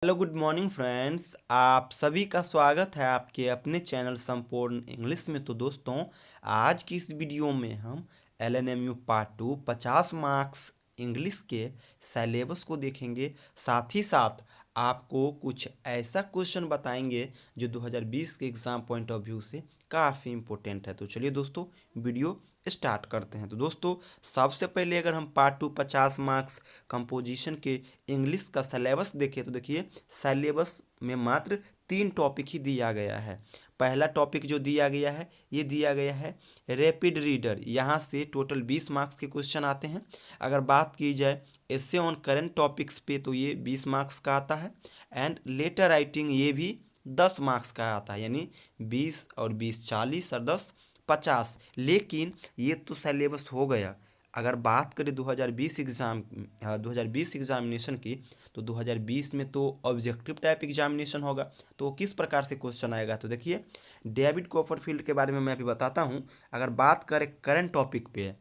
Hello good morning friends. आप सभी का स्वागत है आपके अपने चैनल संपूर्ण इंग्लिश में। तो दोस्तों, आज की इस वीडियो में हम LNMU पार्ट 2 50 मार्क्स इंग्लिश के सिलेबस को देखेंगे। साथ ही साथ आपको कुछ ऐसा क्वेश्चन बताएंगे जो 2020 के एग्ज़ाम पॉइंट ऑफ व्यू से काफ़ी इम्पोर्टेंट है। तो चलिए दोस्तों, वीडियो स्टार्ट करते हैं। तो दोस्तों, सबसे पहले अगर हम पार्ट 2 50 मार्क्स कंपोजिशन के इंग्लिश का सिलेबस देखें तो देखिए, सिलेबस में मात्र 3 टॉपिक ही दिया गया है। पहला टॉपिक जो दिया गया है, ये दिया गया है रैपिड रीडर। यहाँ से टोटल 20 मार्क्स के क्वेश्चन आते हैं। अगर बात की जाए एस्से ऑन करंट टॉपिक्स पे तो ये 20 मार्क्स का आता है। एंड लेटर राइटिंग ये भी 10 मार्क्स का आता है, यानी 20 और 20 40 और 10 50। लेकिन ये तो सिलेबस हो गया। अगर बात करें 2020 एग्जामिनेशन की, तो 2020 में तो ऑब्जेक्टिव टाइप एग्जामिनेशन होगा। तो किस प्रकार से क्वेश्चन आएगा, तो देखिए, डेविड कॉपरफील्ड के बारे में मैं अभी बताता हूँ। अगर बात करें करंट टॉपिक पे,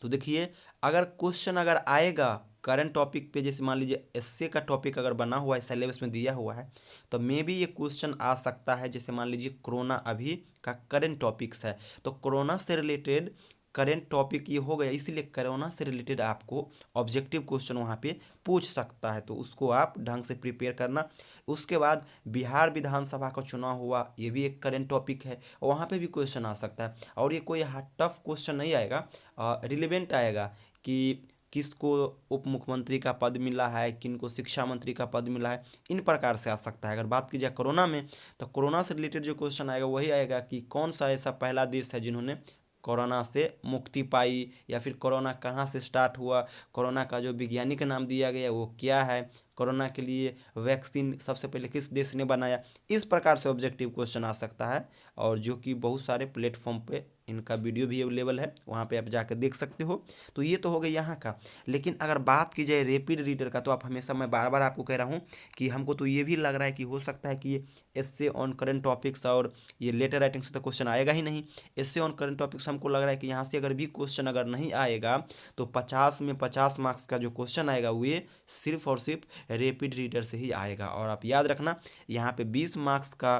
तो देखिए, अगर क्वेश्चन अगर आएगा करंट टॉपिक पे, जैसे मान लीजिए एसए का टॉपिक अगर बना हुआ है, सिलेबस में दिया हुआ है, तो मे भी ये क्वेश्चन आ सकता है। जैसे मान लीजिए कोरोना अभी का करंट टॉपिक्स है, तो कोरोना से रिलेटेड करेंट टॉपिक ये हो गया, इसीलिए कोरोना से रिलेटेड आपको ऑब्जेक्टिव क्वेश्चन वहाँ पे पूछ सकता है। तो उसको आप ढंग से प्रिपेयर करना। उसके बाद बिहार विधानसभा का चुनाव हुआ, ये भी एक करेंट टॉपिक है, वहाँ पे भी क्वेश्चन आ सकता है। और ये कोई टफ क्वेश्चन नहीं आएगा, रिलेवेंट आएगा कि किसको उप मुख्यमंत्री का पद मिला है, किनको शिक्षा मंत्री का पद मिला है, इन प्रकार से आ सकता है। अगर बात की जाए कोरोना में, तो कोरोना से रिलेटेड जो क्वेश्चन आएगा वही आएगा कि कौन सा ऐसा पहला देश है जिन्होंने कोरोना से मुक्ति पाई, या फिर कोरोना कहाँ से स्टार्ट हुआ, कोरोना का जो वैज्ञानिक नाम दिया गया वो क्या है, कोरोना के लिए वैक्सीन सबसे पहले किस देश ने बनाया। इस प्रकार से ऑब्जेक्टिव क्वेश्चन आ सकता है, और जो कि बहुत सारे प्लेटफॉर्म पे इनका वीडियो भी अवेलेबल है, वहाँ पे आप जाकर देख सकते हो। तो ये तो हो गया यहाँ का। लेकिन अगर बात की जाए रैपिड रीडर का, तो आप हमेशा, मैं बार बार आपको कह रहा हूँ कि हमको तो ये भी लग रहा है कि हो सकता है कि ये एस्से ऑन करंट टॉपिक्स और ये लेटर राइटिंग से तो क्वेश्चन आएगा ही नहीं। एस्से ऑन करंट टॉपिक्स हमको लग रहा है कि यहाँ से अगर भी क्वेश्चन अगर नहीं आएगा, तो 50 में 50 मार्क्स का जो क्वेश्चन आएगा वो सिर्फ और सिर्फ रैपिड रीडर से ही आएगा। और आप याद रखना, यहाँ पे 20 मार्क्स का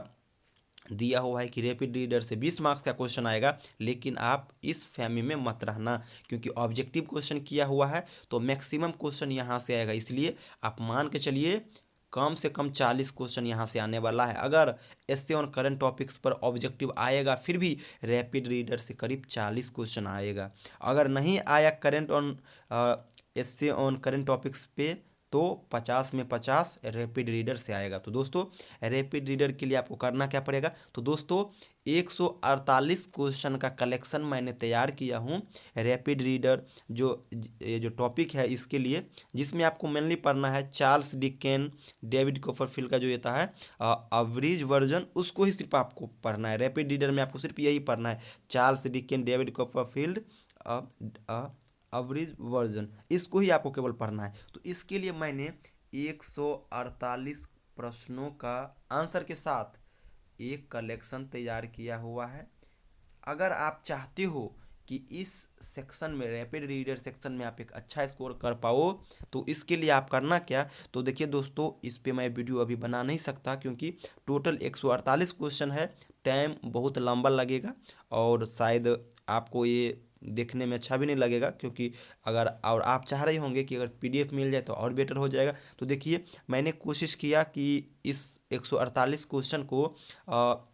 दिया हुआ है कि रैपिड रीडर से 20 मार्क्स का क्वेश्चन आएगा। लेकिन आप इस फहमी में मत रहना, क्योंकि ऑब्जेक्टिव क्वेश्चन किया हुआ है तो मैक्सिमम क्वेश्चन यहाँ से आएगा। इसलिए आप मान के चलिए कम से कम 40 क्वेश्चन यहाँ से आने वाला है। अगर एस्से ऑन करंट टॉपिक्स पर ऑब्जेक्टिव आएगा, फिर भी रैपिड रीडर से करीब 40 क्वेश्चन आएगा। अगर नहीं आया current on essay on current topics पे, तो 50 में 50 रैपिड रीडर से आएगा। तो दोस्तों, रैपिड रीडर के लिए आपको करना क्या पड़ेगा, तो दोस्तों 148 क्वेश्चन का कलेक्शन मैंने तैयार किया हूँ रैपिड रीडर ये जो टॉपिक है इसके लिए, जिसमें आपको मेनली पढ़ना है चार्ल्स डिकेन, डेविड कॉपरफील्ड का जो येता है अवरेज वर्जन, उसको ही सिर्फ आपको पढ़ना है। रैपिड रीडर में आपको सिर्फ यही पढ़ना है, Charles Dickens, David Copperfield average version, इसको ही आपको केवल पढ़ना है। तो इसके लिए मैंने 148 प्रश्नों का आंसर के साथ एक कलेक्शन तैयार किया हुआ है। अगर आप चाहते हो कि इस सेक्शन में, रैपिड रीडर सेक्शन में, आप एक अच्छा स्कोर कर पाओ, तो इसके लिए आप करना क्या, तो देखिए दोस्तों, इस पे मैं वीडियो अभी बना नहीं सकता, क्योंकि टोटल 148 क्वेश्चन है, टाइम बहुत लंबा लगेगा, और शायद आपको ये देखने में अच्छा भी नहीं लगेगा। क्योंकि अगर और आप चाह रहे होंगे कि अगर पीडीएफ मिल जाए तो और बेटर हो जाएगा। तो देखिए, मैंने कोशिश किया कि इस 148 क्वेश्चन को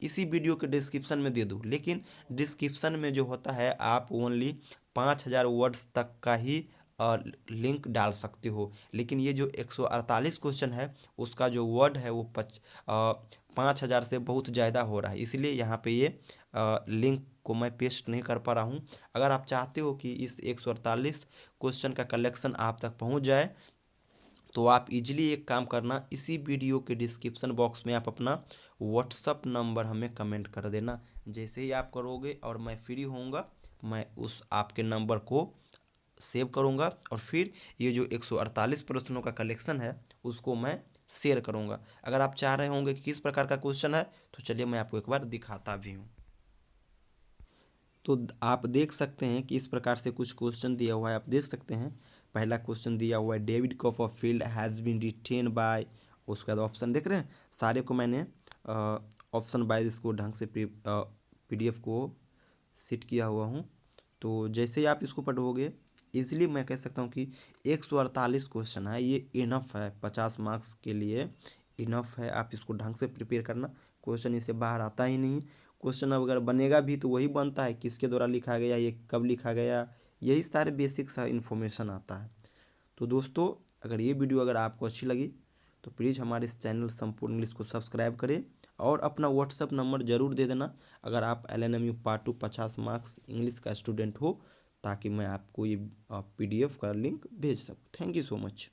इसी वीडियो के डिस्क्रिप्शन में दे दूँ, लेकिन डिस्क्रिप्शन में जो होता है, आप ओनली 5000 वर्ड्स तक का ही लिंक डाल सकते हो। लेकिन ये जो 148 क्वेश्चन है, उसका जो वर्ड है वो 5000 से बहुत ज़्यादा हो रहा है, इसलिए यहाँ पे ये लिंक को मैं पेस्ट नहीं कर पा रहा हूँ। अगर आप चाहते हो कि इस 148 क्वेश्चन का कलेक्शन आप तक पहुँच जाए, तो आप इजीली एक काम करना, इसी वीडियो के डिस्क्रिप्शन बॉक्स में आप अपना व्हाट्सअप नंबर हमें कमेंट कर देना। जैसे ही आप करोगे और मैं फ्री होऊंगा, मैं उस आपके नंबर को सेव करूंगा, और फिर ये जो 148 प्रश्नों का कलेक्शन है उसको मैं शेयर करूंगा। अगर आप चाह रहे होंगे कि किस प्रकार का क्वेश्चन है, तो चलिए मैं आपको एक बार दिखाता भी हूँ। तो आप देख सकते हैं कि इस प्रकार से कुछ क्वेश्चन दिया हुआ है, आप देख सकते हैं। पहला क्वेश्चन दिया हुआ है, David Copperfield has been written by उसके बाद ऑप्शन देख रहे हैं, सारे को मैंने ऑप्शन वाइज इसको ढंग से PDF को सेट किया हुआ हूँ। तो जैसे ही आप इसको पढ़ोगे, इसलिए मैं कह सकता हूँ कि 148 क्वेश्चन है, ये इनफ है 50 मार्क्स के लिए, इनफ है। आप इसको ढंग से प्रिपेयर करना, क्वेश्चन इससे बाहर आता ही नहीं। क्वेश्चन अगर बनेगा भी तो वही बनता है किसके द्वारा लिखा गया, ये कब लिखा गया, यही सारे बेसिक सा इन्फॉर्मेशन आता है। तो दोस्तों, अगर ये वीडियो अगर आपको अच्छी लगी तो प्लीज़ हमारे इस चैनल संपूर्ण इंग्लिश को सब्सक्राइब करें और अपना व्हाट्सअप नंबर ज़रूर दे देना अगर आप LNMU पार्ट 2 50 मार्क्स इंग्लिश का स्टूडेंट हो, ताकि मैं आपको ये PDF का लिंक भेज सकूँ। Thank you so much.